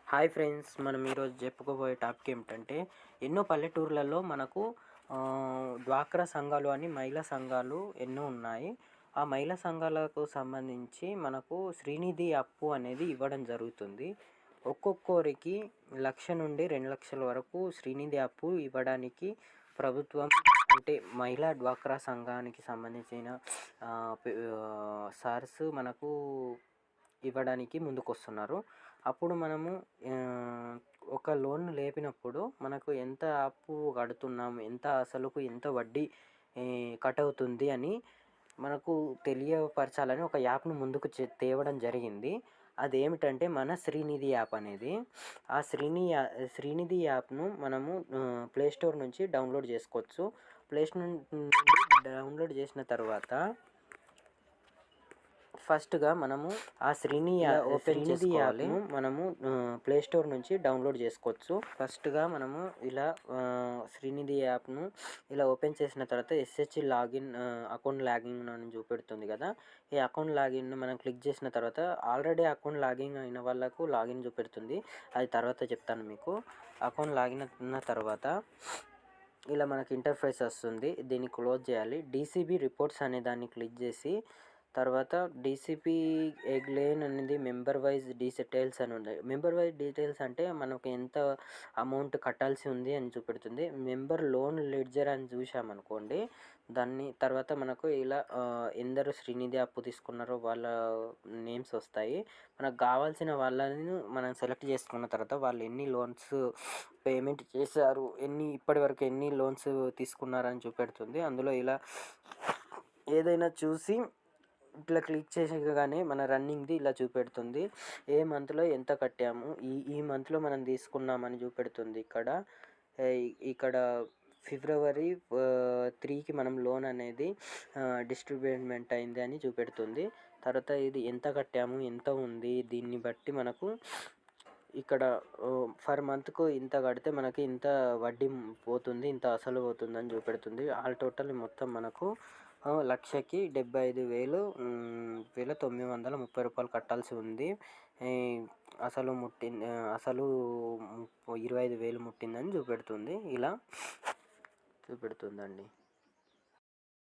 Hi friends, మనం ఈరోజు చెప్పుకోబోయే టాపిక్ ఏమిటంటే ఎన్నో పల్లెటూర్లలో మనకు డ్వాక్రా సంఘాలు అని మహిళా సంఘాలు ఎన్నో ఉన్నాయి. ఆ మహిళా సంఘాలకు సంబంధించి మనకు శ్రీనిధి అప్పు అనేది ఇవ్వడం జరుగుతుంది. ఒక్కొక్కరికి 1,00,000 నుండి 2,00,000 వరకు శ్రీనిధి అప్పు ఇవ్వడానికి ప్రభుత్వం అంటే మహిళా డ్వాక్రా సంఘానికి సంబంధించిన సార్స్ మనకు ఇవ్వడానికి ముందుకొస్తున్నారు. అప్పుడు మనము ఒక లోన్ లేపినప్పుడు మనకు ఎంత అప్పు కడుతున్నాం, ఎంత అసలుకు ఎంత వడ్డీ కట్ అవుతుంది అని మనకు తెలియపరచాలని ఒక యాప్ను ముందుకు తేవడం జరిగింది. అదేమిటంటే మన శ్రీనిధి యాప్ అనేది. ఆ శ్రీనిధి యాప్ను మనము ప్లే స్టోర్ నుంచి డౌన్లోడ్ చేసుకోవచ్చు. ప్లే స్టోర్ నుండి డౌన్లోడ్ చేసిన తర్వాత ఫస్ట్‌గా మనము ఆ శ్రీనిధి యాప్‌ను మనము ప్లే స్టోర్ నుంచి డౌన్లోడ్ చేసుకోవచ్చు. ఫస్ట్‌గా మనము ఇలా శ్రీనిధి యాప్‌ను ఇలా ఓపెన్ చేసిన తర్వాత అకౌంట్ లాగిన్ అని చూపెడుతుంది కదా! ఈ అకౌంట్ లాగిన్‌ను మనం క్లిక్ చేసిన తర్వాత ఆల్రెడీ అకౌంట్ లాగిన్ అయిన వాళ్ళకు లాగిన్ చూపెడుతుంది. అది తర్వాత చెప్తాను మీకు. అకౌంట్ లాగిన్ అయిన తర్వాత ఇలా మనకి ఇంటర్ఫేస్ వస్తుంది. దీన్ని క్లోజ్ చేయాలి. డీసీబీ రిపోర్ట్స్ అనే దాన్ని క్లిక్ చేసి తర్వాత డీసీపీ ఎగ్లేన్ అనేది మెంబర్ వైజ్ డీటెయిల్స్ అని ఉంది. మెంబర్ వైజ్ డీటెయిల్స్ అంటే మనకు ఎంత అమౌంట్ కట్టాల్సి ఉంది అని చూపెడుతుంది. మెంబర్ లోన్ లెడ్జర్ అని చూసామనుకోండి, దాన్ని తర్వాత మనకు ఇలా ఎందరు శ్రీనిధి అప్పు తీసుకున్నారో వాళ్ళ నేమ్స్ వస్తాయి. మనకు కావాల్సిన వాళ్ళని మనం సెలెక్ట్ చేసుకున్న తర్వాత వాళ్ళు ఎన్ని లోన్స్ పేమెంట్ చేశారు, ఇప్పటివరకు ఎన్ని లోన్స్ తీసుకున్నారని చూపెడుతుంది. అందులో ఇలా ఏదైనా చూసి ఇట్లా క్లిక్ చేసగానే మన రన్నింగ్ది ఇలా చూపెడుతుంది. ఏ మంత్లో ఎంత కట్టాము, ఈ మంత్లో మనం తీసుకున్నామని చూపెడుతుంది. ఇక్కడ ఫిబ్రవరి 3కి మనం లోన్ అనేది డిస్ట్రిబ్యూట్మెంట్ అయింది అని చూపెడుతుంది. తర్వాత ఇది ఎంత కట్టాము, ఎంత ఉంది, దీన్ని బట్టి మనకు ఇక్కడ ఫర్ మంత్కు ఇంత కడితే మనకి ఇంత వడ్డీ పోతుంది, ఇంత అసలు పోతుందని చూపెడుతుంది. ఆల్ టోటల్ మొత్తం మనకు 1,00,000కి 75,930 కట్టాల్సి ఉంది. అసలు 25,000 ముట్టిందని చూపెడుతుంది. ఇలా చూపెడుతుందండి.